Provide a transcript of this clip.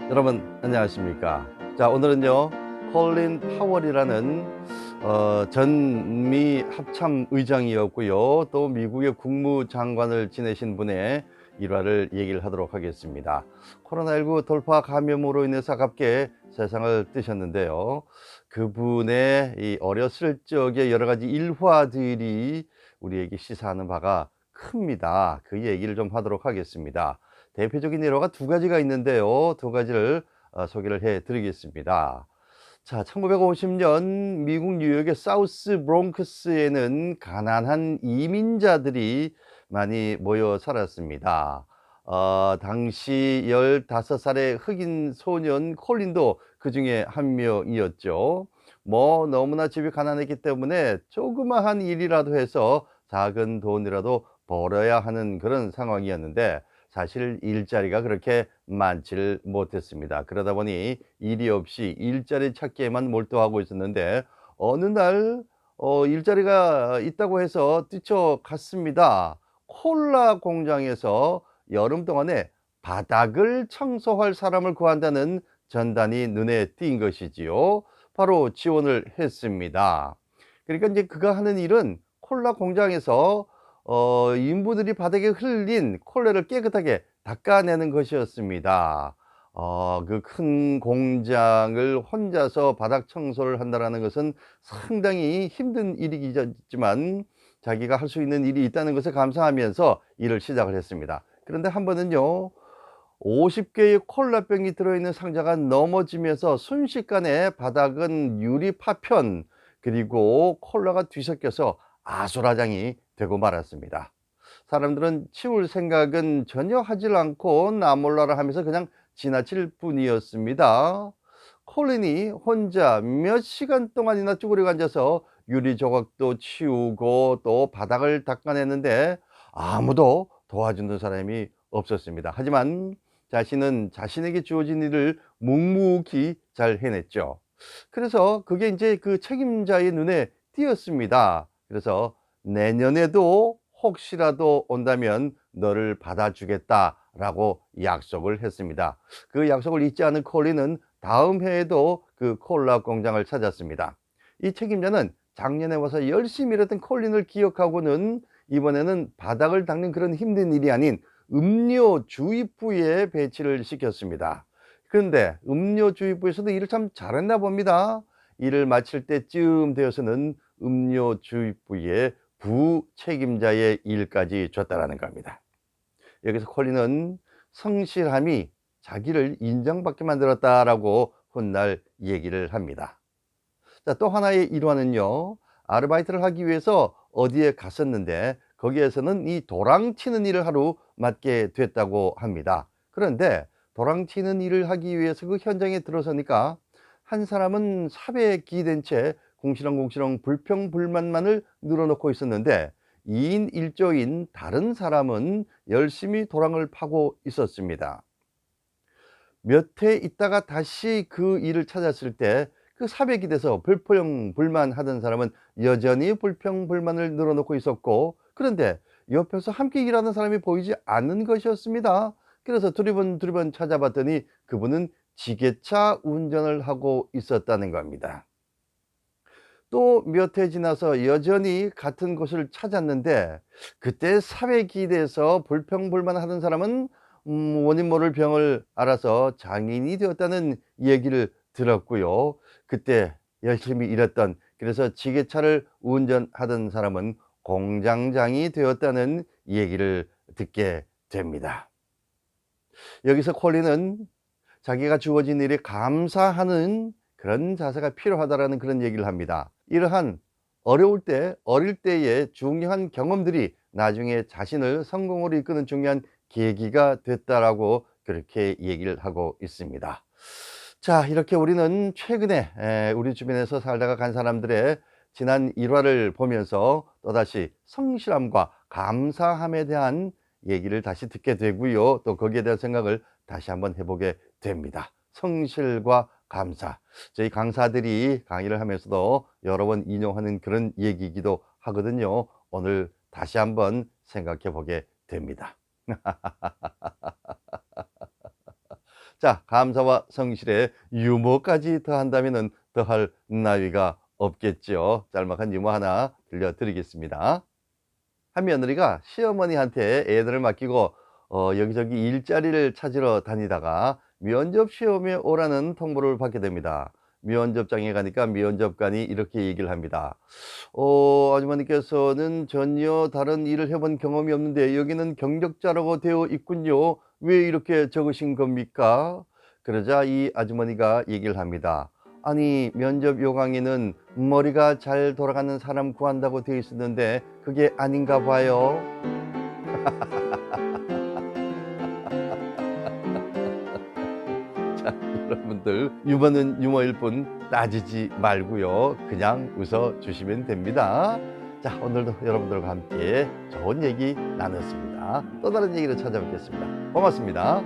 여러분 안녕하십니까. 자, 오늘은요 콜린 파월이라는 전미 합참 의장이었고요, 또 미국의 국무장관을 지내신 분의 일화를 얘기를 하도록 하겠습니다. 코로나19 돌파 감염으로 인해서 아깝게 세상을 뜨셨는데요, 그분의 이 어렸을 적의 여러 가지 일화들이 우리에게 시사하는 바가 큽니다. 그 얘기를 좀 하도록 하겠습니다. 대표적인 예로가 두 가지가 있는데요, 두 가지를 소개를 해 드리겠습니다. 자, 1950년 미국 뉴욕의 사우스 브롱크스에는 가난한 이민자들이 많이 모여 살았습니다. 당시 15살의 흑인 소년 콜린도 그 중에 한 명이었죠. 너무나 집이 가난했기 때문에 조그마한 일이라도 해서 작은 돈이라도 벌어야 하는 그런 상황이었는데, 사실 일자리가 그렇게 많지를 못했습니다. 그러다 보니 일이 없이 일자리 찾기에만 몰두하고 있었는데, 어느 날 일자리가 있다고 해서 뛰쳐갔습니다. 콜라 공장에서 여름 동안에 바닥을 청소할 사람을 구한다는 전단이 눈에 띈 것이지요. 바로 지원을 했습니다. 그러니까 이제 그가 하는 일은 콜라 공장에서 인부들이 바닥에 흘린 콜레를 깨끗하게 닦아내는 것이었습니다. 그 큰 공장을 혼자서 바닥 청소를 한다는 것은 상당히 힘든 일이겠지만, 자기가 할 수 있는 일이 있다는 것을 감사하면서 일을 시작을 했습니다. 그런데 한 번은요, 50개의 콜라병이 들어있는 상자가 넘어지면서 순식간에 바닥은 유리 파편, 그리고 콜라가 뒤섞여서 아수라장이 되고 말았습니다. 사람들은 치울 생각은 전혀 하질 않고 나 몰라라 하면서 그냥 지나칠 뿐이었습니다. 콜린이 혼자 몇 시간 동안이나 쭈그리고 앉아서 유리 조각도 치우고 또 바닥을 닦아냈는데, 아무도 도와주는 사람이 없었습니다. 하지만 자신은 자신에게 주어진 일을 묵묵히 잘 해냈죠. 그래서 그게 이제 그 책임자의 눈에 띄었습니다. 그래서 내년에도 혹시라도 온다면 너를 받아주겠다라고 약속을 했습니다. 그 약속을 잊지 않은 콜린은 다음 해에도 그 콜라 공장을 찾았습니다. 이 책임자는 작년에 와서 열심히 일했던 콜린을 기억하고는 이번에는 바닥을 닦는 그런 힘든 일이 아닌 음료 주입부에 배치를 시켰습니다. 그런데 음료 주입부에서도 일을 참 잘했나 봅니다. 일을 마칠 때쯤 되어서는 음료 주입부에 부책임자의 일까지 줬다라는 겁니다. 여기서 콜린은 성실함이 자기를 인정받게 만들었다라고 훗날 얘기를 합니다. 자, 또 하나의 일화는요, 아르바이트를 하기 위해서 어디에 갔었는데 거기에서는 이 도랑치는 일을 하루 맡게 됐다고 합니다. 그런데 도랑치는 일을 하기 위해서 그 현장에 들어서니까 한 사람은 삽에 기댄 채 궁시렁궁시렁 불평불만만을 늘어놓고 있었는데, 2인 1조인 다른 사람은 열심히 도랑을 파고 있었습니다. 몇 해 있다가 다시 그 일을 찾았을 때 그 삽에 기대서 불평불만하던 사람은 여전히 불평불만을 늘어놓고 있었고, 그런데 옆에서 함께 일하는 사람이 보이지 않는 것이었습니다. 그래서 두리번 찾아봤더니 그분은 지게차 운전을 하고 있었다는 겁니다. 또 몇 해 지나서 여전히 같은 곳을 찾았는데, 그때 삽에 기대서 불평불만하던 사람은 원인 모를 병을 앓아서 장인이 되었다는 얘기를 들었고요. 그때 열심히 일했던, 그래서 지게차를 운전하던 사람은 공장장이 되었다는 얘기를 듣게 됩니다. 여기서 콜린은 자기가 주어진 일에 감사하는 그런 자세가 필요하다라는 그런 얘기를 합니다. 이러한 어릴 때의 중요한 경험들이 나중에 자신을 성공으로 이끄는 중요한 계기가 됐다라고 그렇게 얘기를 하고 있습니다. 자, 이렇게 우리는 최근에 우리 주변에서 살다가 간 사람들의 지난 일화를 보면서 또다시 성실함과 감사함에 대한 얘기를 다시 듣게 되고요, 또 거기에 대한 생각을 다시 한번 해보게 됩니다. 성실과 감사, 저희 강사들이 강의를 하면서도 여러 번 인용하는 그런 얘기이기도 하거든요. 오늘 다시 한번 생각해 보게 됩니다. 자, 감사와 성실에 유머까지 더한다면 더할 나위가 없겠죠. 짤막한 유머 하나 들려드리겠습니다. 한 며느리가 시어머니한테 애들을 맡기고 여기저기 일자리를 찾으러 다니다가 면접 시험에 오라는 통보를 받게 됩니다. 면접장에 가니까 면접관이 이렇게 얘기를 합니다. 아주머니께서는 전혀 다른 일을 해본 경험이 없는데 여기는 경력자라고 되어 있군요. 왜 이렇게 적으신 겁니까? 그러자 이 아주머니가 얘기를 합니다. 아니, 면접 요강에는 머리가 잘 돌아가는 사람 구한다고 되어 있었는데 그게 아닌가 봐요. 자, 여러분들 유머는 유머일 뿐 따지지 말고요. 그냥 웃어 주시면 됩니다. 자, 오늘도 여러분들과 함께 좋은 얘기 나눴습니다. 또 다른 얘기로 찾아뵙겠습니다. 고맙습니다.